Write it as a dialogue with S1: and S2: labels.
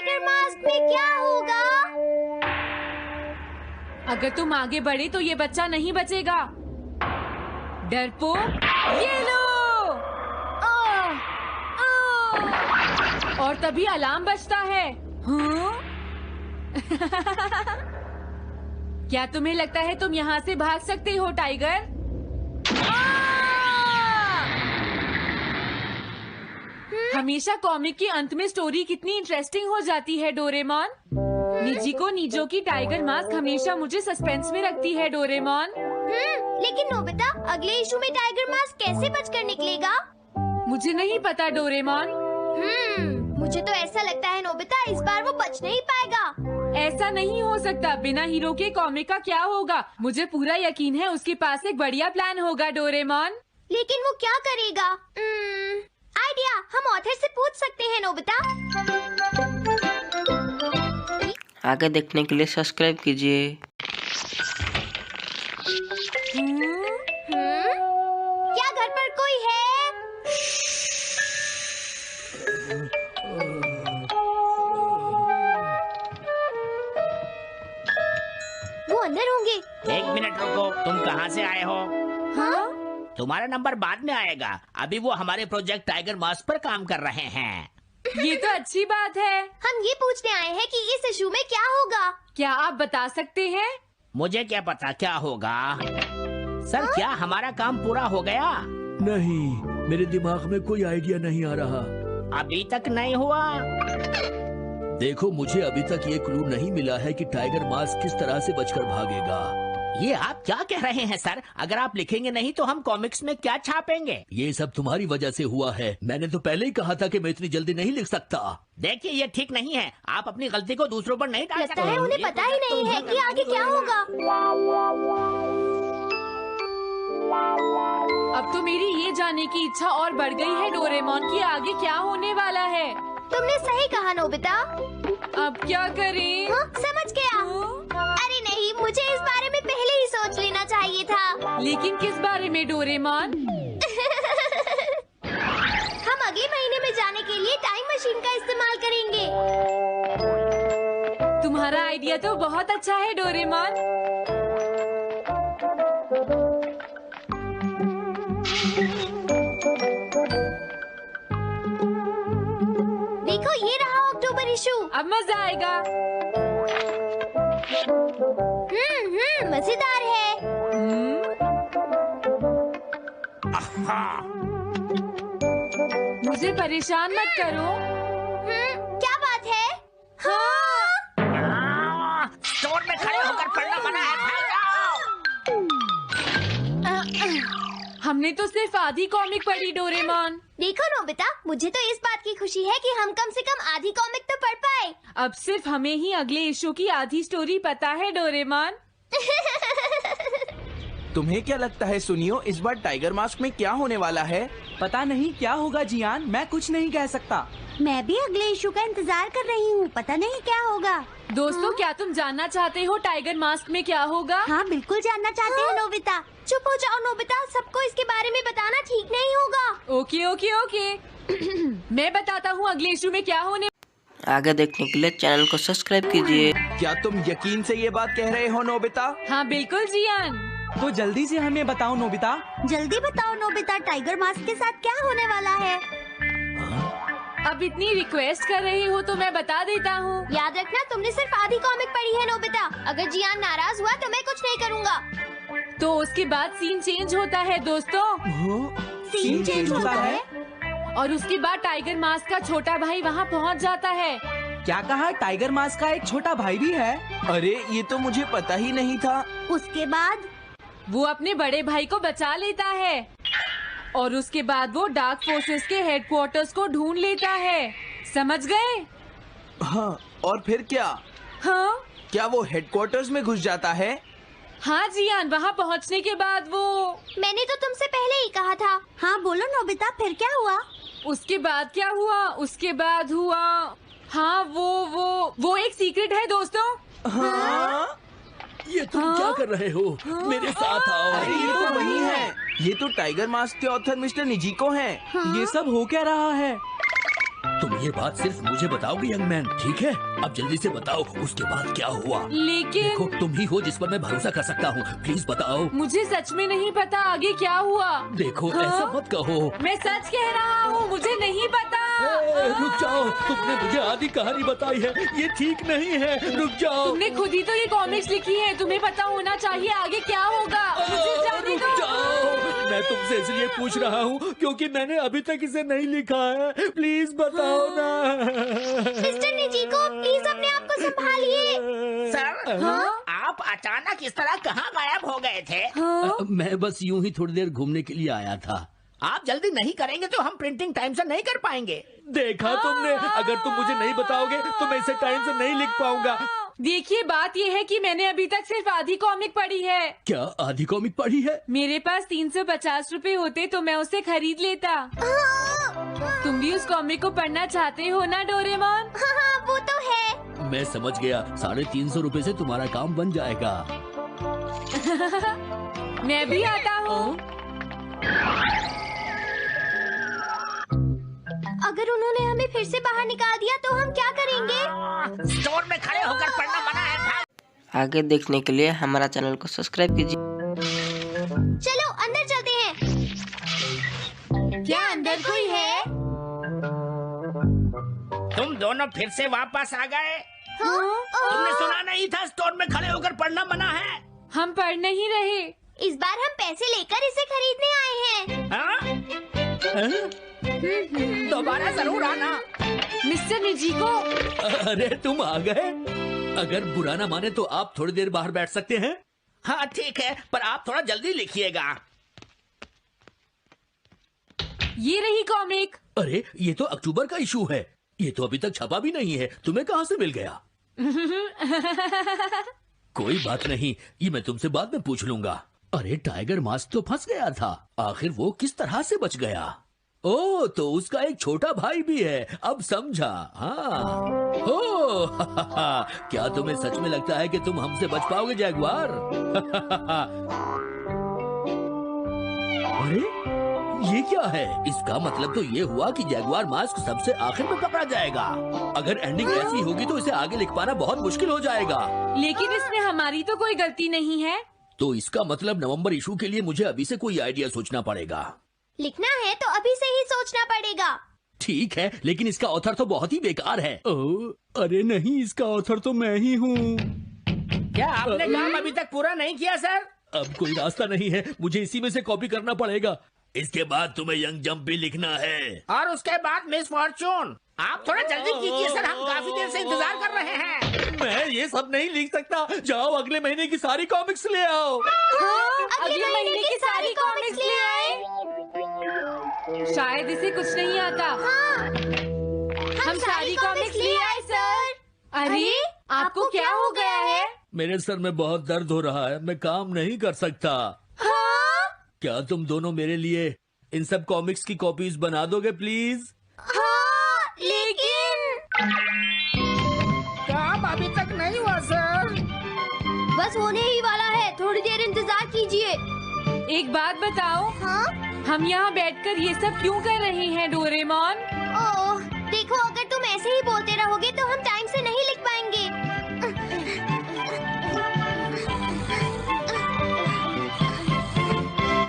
S1: Tiger mask में क्या होगा?
S2: अगर तुम आगे बढ़े तो ये बच्चा नहीं बचेगा। डरपोक, ये लो। और तभी अलार्म बजता है। हाँ? क्या तुम्हें लगता है तुम यहाँ से भाग सकते हो टाइगर? हमेशा कॉमिक के अंत में स्टोरी कितनी इंटरेस्टिंग हो जाती है डोरेमोन। निजिको निजो की टाइगर मास्क हमेशा मुझे सस्पेंस में रखती है डोरेमोन।
S1: लेकिन नोबिता, अगले इशू में टाइगर मास्क कैसे बचकर निकलेगा?
S2: मुझे नहीं पता डोरेमोन।
S1: मुझे तो ऐसा लगता है नोबिता, इस बार वो बच नहीं पाएगा।
S2: ऐसा नहीं हो सकता। बिना हीरो के कॉमिक का क्या होगा? मुझे पूरा यकीन है उसके पास एक बढ़िया प्लान होगा डोरेमोन।
S1: लेकिन वो क्या करेगा? आइडिया, हम ऑथर से पूछ सकते हैं नोबिता।
S3: आगे देखने के लिए सब्सक्राइब कीजिए।
S1: क्या घर पर कोई है? वो अंदर होंगे।
S4: एक मिनट रुको, तुम कहाँ से आए हो?
S1: हाँ?
S4: तुम्हारा नंबर बाद में आएगा। अभी वो हमारे प्रोजेक्ट टाइगर मास्क पर काम कर रहे हैं।
S2: ये तो अच्छी बात है।
S1: हम ये पूछने आए हैं कि इस इशू में क्या होगा।
S2: क्या आप बता सकते हैं?
S4: मुझे क्या पता क्या होगा। सर, क्या हमारा काम पूरा हो गया?
S5: नहीं, मेरे दिमाग में कोई आइडिया नहीं आ रहा।
S4: अभी तक नहीं हुआ।
S5: देखो, मुझे अभी तक ये क्लू नहीं मिला है कि टाइगर मास्क किस तरह से बचकर भागेगा।
S4: ये आप क्या कह रहे हैं सर? अगर आप लिखेंगे नहीं तो हम कॉमिक्स में क्या छापेंगे?
S5: ये सब तुम्हारी वजह से हुआ है। मैंने तो पहले ही कहा था कि मैं इतनी जल्दी नहीं लिख सकता।
S4: देखिए, ये ठीक नहीं है। आप अपनी गलती को दूसरों पर नहीं डाल सकते।
S1: लगता है उन्हें पता ही नहीं है कि आगे क्या होगा।
S2: अब तो मेरी ये जानने की इच्छा और बढ़ गई है डोरेमोन कि आगे क्या होने वाला है।
S1: तुमने सही कहा नोबिता।
S2: अब क्या करें?
S1: समझ गया। अरे नहीं, मुझे इस बारे में पहले ही सोच लेना चाहिए था।
S2: लेकिन किस बारे में डोरेमोन?
S1: हम अगले महीने में जाने के लिए टाइम मशीन का इस्तेमाल करेंगे।
S2: तुम्हारा आइडिया तो बहुत अच्छा है डोरेमोन।
S1: देखो, ये रहा अक्टूबर इशू।
S2: अब मजा आएगा।
S1: मजेदार है।
S2: मुझे परेशान मत करो।
S1: क्या बात है?
S4: स्टोर में खड़े होकर पढ़ना मना है। भाग जाओ।
S2: हमने तो सिर्फ आधी कॉमिक पढ़ी डोरेमोन।
S1: देखो नोबिता, मुझे तो इस बात की खुशी है कि हम कम से कम आधी कॉमिक तो पढ़ पाए।
S2: अब सिर्फ हमें ही अगले इशू की आधी स्टोरी पता है डोरेमोन।
S6: तुम्हें क्या लगता है सुनियो, इस बार टाइगर मास्क में क्या होने वाला है?
S7: पता नहीं क्या होगा जियान, मैं कुछ नहीं कह सकता।
S1: मैं भी अगले इशू का इंतजार कर रही हूँ। पता नहीं क्या होगा।
S2: दोस्तों, क्या तुम जानना चाहते हो टाइगर मास्क में क्या होगा?
S1: हाँ, बिल्कुल जानना चाहते हैं नोबिता। चुप हो जाओ नोबिता, सबको इसके बारे में बताना ठीक नहीं होगा।
S2: Okay okay okay. मैं बताता हूँ अगले इशू में क्या होने।
S3: आगे देखने के लिए चैनल को सब्सक्राइब कीजिए।
S6: क्या तुम यकीन से ये बात कह रहे हो नोबिता?
S2: हाँ बिल्कुल जियान।
S7: तो जल्दी से हमें बताओ नोबिता।
S1: जल्दी बताओ नोबिता, टाइगर मास्क के साथ क्या होने वाला है?
S2: अब इतनी रिक्वेस्ट कर रही हो तो मैं बता देता हूँ।
S1: याद रखना, तुमने सिर्फ आधी कॉमिक पढ़ी है नोबिता। अगर जियान नाराज हुआ तो मैं कुछ नहीं करूँगा।
S2: तो उसके बाद सीन चेंज होता है दोस्तों।
S1: सीन चेंज होता है?
S2: और उसके बाद टाइगर मास्क का छोटा भाई वहाँ पहुँच जाता है।
S7: क्या कहा? टाइगर मास्क का एक छोटा भाई भी है?
S6: अरे, ये तो मुझे पता ही नहीं था।
S1: उसके बाद
S2: वो अपने बड़े भाई को बचा लेता है और उसके बाद वो डार्क फोर्सेस के हेडक्वार्टर्स को ढूंढ लेता है। समझ गए?
S6: हाँ, और फिर क्या?
S2: हाँ
S6: क्या वो हेडक्वार्टर्स में घुस जाता है?
S2: हाँ जियान, वहाँ पहुँचने के बाद वो।
S1: मैंने तो तुमसे पहले ही कहा था। हाँ बोलो नोबिता, फिर क्या हुआ?
S2: उसके बाद क्या हुआ? उसके बाद हुआ, हाँ वो एक सीक्रेट है दोस्तों।
S6: हाँ?
S5: ये तुम क्या कर रहे हो? मेरे साथ आओ।
S6: अरे, ये तो वही है। ये तो टाइगर मास्क के ऑथर मिस्टर निजिको हैं।
S7: ये सब हो क्या रहा है?
S5: तुम ये बात सिर्फ मुझे बताओगे यंग मैन, ठीक है? अब जल्दी से बताओ उसके बाद क्या हुआ।
S2: लेकिन
S5: देखो तुम ही हो जिस पर मैं भरोसा कर सकता हूँ, प्लीज बताओ।
S2: मुझे सच में नहीं पता आगे क्या हुआ।
S5: देखो
S2: हाँ?
S5: ऐसा मत कहो।
S2: मैं सच कह रहा हूँ, मुझे नहीं पता।
S5: रुक जाओ, तुमने मुझे आधी कहानी बताई है, ये ठीक नहीं है, रुक जाओ।
S2: तुमने खुद ही तो ये कॉमिक्स लिखी है, तुम्हें पता होना चाहिए आगे क्या होगा। मुझे जाने
S5: रुक
S2: दो।
S5: जाओ, मैं तुमसे इसलिए पूछ रहा हूँ क्योंकि मैंने अभी तक इसे नहीं लिखा है, प्लीज बताओ ना।
S1: मिस्टर निजीको, प्लीज अपने आप को संभालिए।
S4: सर, आप अचानक इस तरह कहाँ गायब हो गए थे?
S5: मैं बस यूं ही थोड़ी देर घूमने के लिए आया था।
S4: आप जल्दी नहीं करेंगे तो हम प्रिंटिंग टाइम से नहीं कर पाएंगे।
S5: देखा तुमने, अगर तुम मुझे नहीं बताओगे तो मैं इसे टाइम से नहीं लिख पाऊंगा।
S2: देखिए बात ये है कि मैंने अभी तक सिर्फ आधी कॉमिक पढ़ी है।
S5: क्या आधी कॉमिक पढ़ी है?
S2: मेरे पास 350 रुपए होते तो मैं उसे खरीद लेता। तुम भी उस कॉमिक को पढ़ना चाहते हो ना डोरेमोन?
S1: हाँ, वो तो है।
S5: मैं समझ गया, 350 रुपए से तुम्हारा काम बन जाएगा।
S2: मैं भी आता हूँ।
S1: अगर उन्होंने हमें फिर से बाहर निकाल दिया तो हम क्या करेंगे?
S4: स्टोर में खड़े होकर पढ़ना मना है। भाग।
S3: आगे देखने के लिए हमारा चैनल को सब्सक्राइब कीजिए।
S1: चलो अंदर चलते हैं। क्या अंदर कोई है?
S4: तुम दोनों फिर से वापस आ गए। तुमने सुना नहीं था स्टोर में खड़े होकर पढ़ना मना है?
S2: हम पढ़ नहीं रहे।
S1: इस बार हम पैसे लेकर इसे खरीदने आए हैं।
S4: हाँ? दोबारा जरूर आना।
S2: मिस्टर निजीको,
S5: अरे तुम आ गए। अगर बुरा ना माने तो आप थोड़ी देर बाहर बैठ सकते हैं।
S4: हाँ ठीक है, पर आप थोड़ा जल्दी लिखिएगा।
S2: ये रही कॉमिक।
S5: अरे ये तो अक्टूबर का इशू है, ये तो अभी तक छपा भी नहीं है, तुम्हें कहाँ से मिल गया? कोई बात नहीं, ये मैं तुमसे बाद में पूछ लूंगा। अरे टाइगर मास्क तो फंस गया था, आखिर वो किस तरह से बच गया? ओ तो उसका एक छोटा भाई भी है, अब समझा। हाँ ओ क्या तुम्हें सच में लगता है कि तुम हमसे बच पाओगे जैगुआर? अरे ये क्या है? इसका मतलब तो ये हुआ कि जैगुआर मास्क सबसे आखिर में पकड़ा जाएगा। अगर एंडिंग ऐसी होगी तो इसे आगे लिख पाना बहुत मुश्किल हो जाएगा।
S2: लेकिन इसमें हमारी तो कोई गलती नहीं है।
S5: तो इसका मतलब नवंबर इशू के लिए मुझे अभी से कोई आइडिया सोचना पड़ेगा।
S1: लिखना है तो अभी से ही सोचना पड़ेगा।
S5: ठीक है, लेकिन इसका ऑथर तो बहुत ही बेकार है। अरे नहीं, इसका ऑथर तो मैं ही हूँ।
S4: क्या आपने काम अभी तक पूरा नहीं किया सर?
S5: अब कोई रास्ता नहीं है, मुझे इसी में से कॉपी करना पड़ेगा। इसके बाद तुम्हें यंग जंप भी लिखना है।
S4: और उसके बाद मिस फॉर्चून। आप थोड़ा जल्दी कीजिए सर, हम काफी देर से इंतजार कर रहे हैं।
S5: मैं ये सब नहीं लिख सकता। जाओ अगले महीने की सारी कॉमिक्स ले आओ।
S2: अगले महीने की सारी कॉमिक्स ले आए। शायद इसे कुछ नहीं आता। हम सारी कॉमिक्स ले आए सर। अरे आपको क्या हो गया है?
S5: मेरे सर में बहुत दर्द हो रहा है, मैं काम नहीं कर सकता। क्या तुम दोनों मेरे लिए इन सब कॉमिक्स की कॉपीज बना दोगे प्लीज?
S1: लेकिन
S4: काम अभी तक नहीं हुआ सर।
S1: बस होने ही वाला है, थोड़ी देर इंतजार कीजिए।
S2: एक बात बताओ,
S1: हाँ?
S2: हम यहाँ बैठकर ये सब क्यों कर रहे हैं डोरेमोन?
S1: ओह, देखो अगर तुम ऐसे ही बोलते रहोगे तो हम टाइम से नहीं लिख पाएंगे।